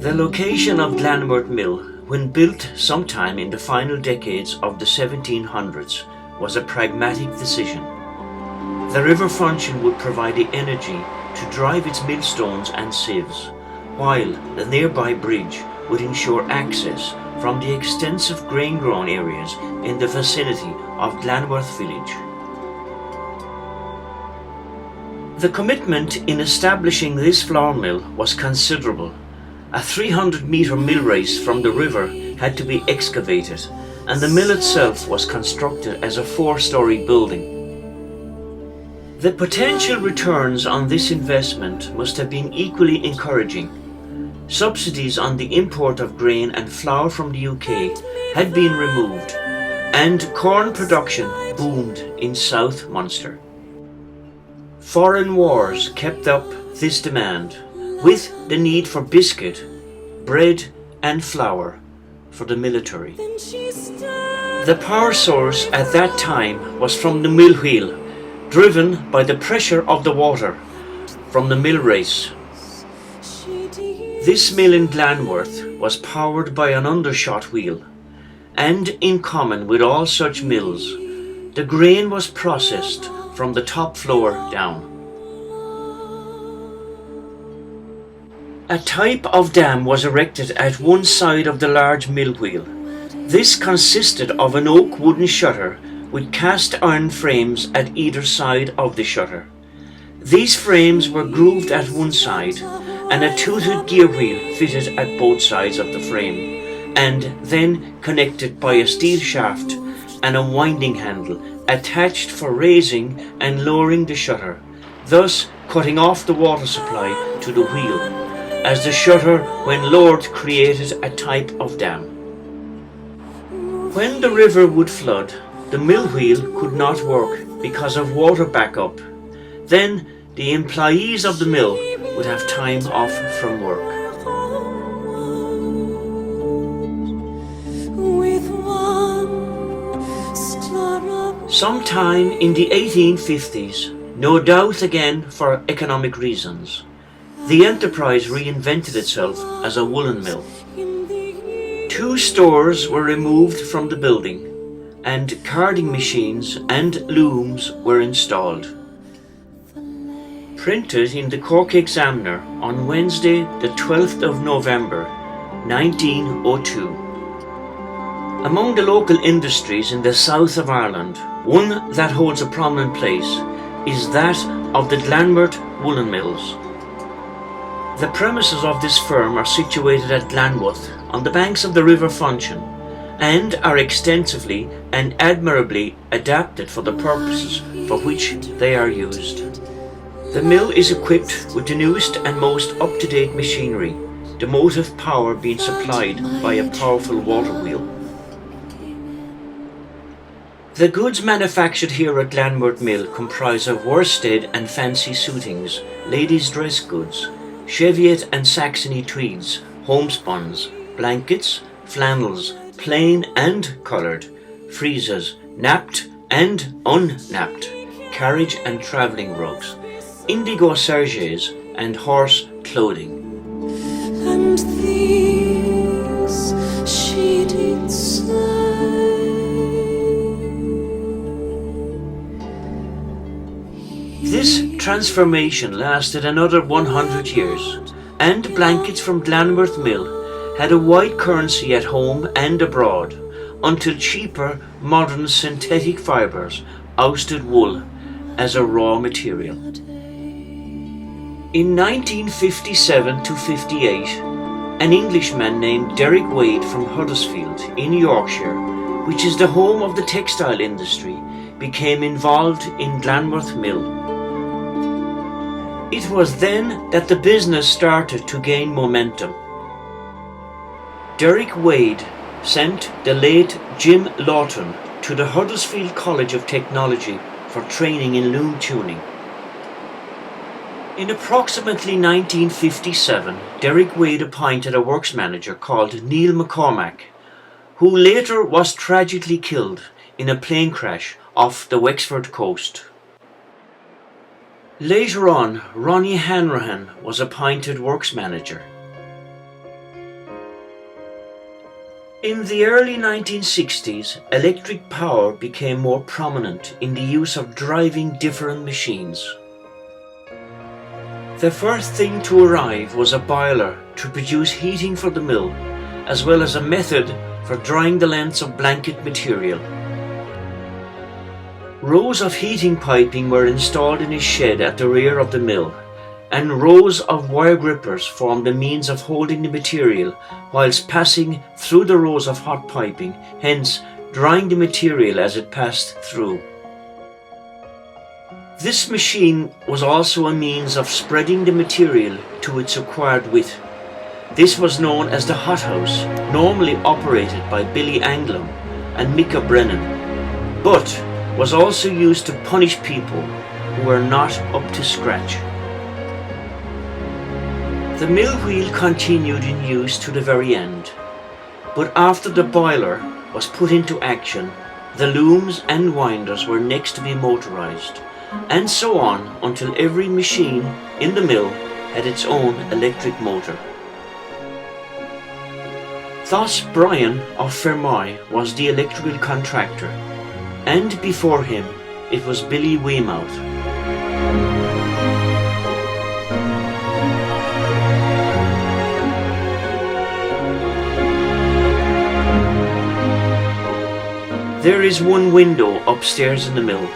The location of Glanworth Mill, when built sometime in the final decades of the 1700s, was a pragmatic decision. The River Funcheon would provide the energy to drive its millstones and sieves, while the nearby bridge would ensure access from the extensive grain-grown areas in the vicinity of Glanworth village. The commitment in establishing this flour mill was considerable. A 300-metre mill race from the river had to be excavated, and the mill itself was constructed as a 4-storey building. The potential returns on this investment must have been equally encouraging. Subsidies on the import of grain and flour from the UK had been removed, and corn production boomed in South Munster. Foreign wars kept up this demand, with the need for biscuit, bread and flour for the military. The power source at that time was from the mill wheel, driven by the pressure of the water from the mill race. This mill in Glanworth was powered by an undershot wheel, and in common with all such mills, the grain was processed from the top floor down. A type of dam was erected at one side of the large mill wheel. This consisted of an oak wooden shutter with cast iron frames at either side of the shutter. These frames were grooved at one side, and a toothed gear wheel fitted at both sides of the frame, and then connected by a steel shaft and a winding handle attached for raising and lowering the shutter, thus cutting off the water supply to the wheel, as the shutter when lowered created a type of dam. When the river would flood, the mill wheel could not work because of water backup. Then the employees of the mill would have time off from work. Sometime in the 1850s, no doubt again for economic reasons, the enterprise reinvented itself as a woolen mill. 2 stores were removed from the building, and carding machines and looms were installed. Printed in the Cork Examiner on Wednesday the 12th of November 1902. Among the local industries in the south of Ireland, one that holds a prominent place is that of the Glanworth woolen mills. The premises of this firm are situated at Glanworth on the banks of the River Funcheon, and are extensively and admirably adapted for the purposes for which they are used. The mill is equipped with the newest and most up-to-date machinery, the motive power being supplied by a powerful water wheel. The goods manufactured here at Glanworth Mill comprise of worsted and fancy suitings, ladies' dress goods, Cheviot and Saxony tweeds, homespuns, blankets, flannels, plain and coloured, friezes, napped and unnapped, carriage and travelling rugs, indigo serges and horse clothing. And these she did say. This transformation lasted another 100 years, and blankets from Glanworth Mill had a wide currency at home and abroad, until cheaper modern synthetic fibres ousted wool as a raw material. In 1957 to 58, an Englishman named Derek Wade from Huddersfield in Yorkshire, which is the home of the textile industry, became involved in Glanworth Mill. It was then that the business started to gain momentum. Derek Wade sent the late Jim Lawton to the Huddersfield College of Technology for training in loom tuning. In approximately 1957, Derek Wade appointed a works manager called Neil McCormack, who later was tragically killed in a plane crash off the Wexford coast. Later on, Ronnie Hanrahan was appointed works manager. In the early 1960s, electric power became more prominent in the use of driving different machines. The first thing to arrive was a boiler to produce heating for the mill, as well as a method for drying the lengths of blanket material. Rows of heating piping were installed in a shed at the rear of the mill, and rows of wire grippers formed the means of holding the material whilst passing through the rows of hot piping, hence drying the material as it passed through. This machine was also a means of spreading the material to its required width. This was known as the hothouse, normally operated by Billy Anglum and Micah Brennan, but was also used to punish people who were not up to scratch. The mill wheel continued in use to the very end, but after the boiler was put into action, the looms and winders were next to be motorized, and so on until every machine in the mill had its own electric motor. Thus Brian of Fermoy was the electrical contractor, and before him it was Billy Weymouth. There is one window upstairs in the mill,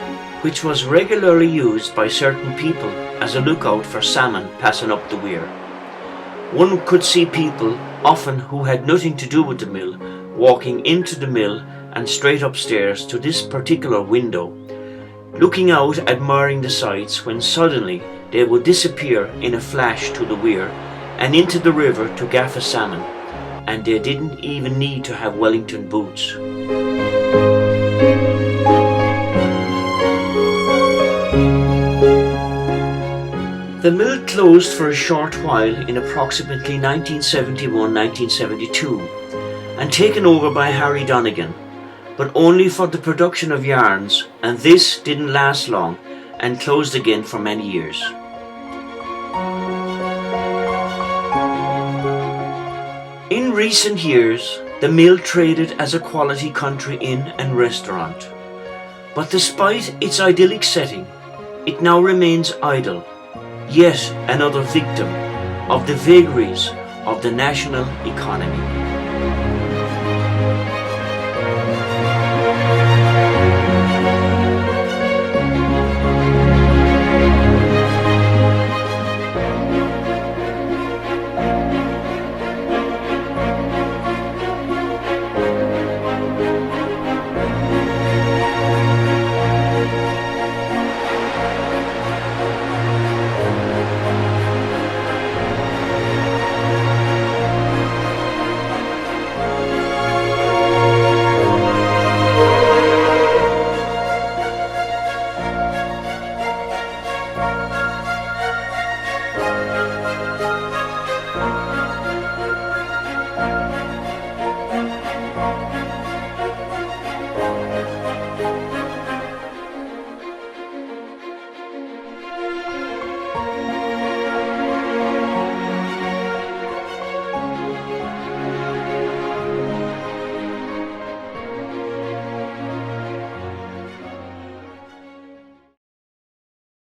which was regularly used by certain people as a lookout for salmon passing up the weir. One could see people, often who had nothing to do with the mill, walking into the mill and straight upstairs to this particular window, looking out admiring the sights, when suddenly they would disappear in a flash to the weir and into the river to gaff a salmon, and they didn't even need to have Wellington boots. The mill closed for a short while in approximately 1971-1972 and taken over by Harry Donegan, but only for the production of yarns, and this didn't last long and closed again for many years. In recent years, the mill traded as a quality country inn and restaurant, but despite its idyllic setting, it now remains idle, yet another victim of the vagaries of the national economy.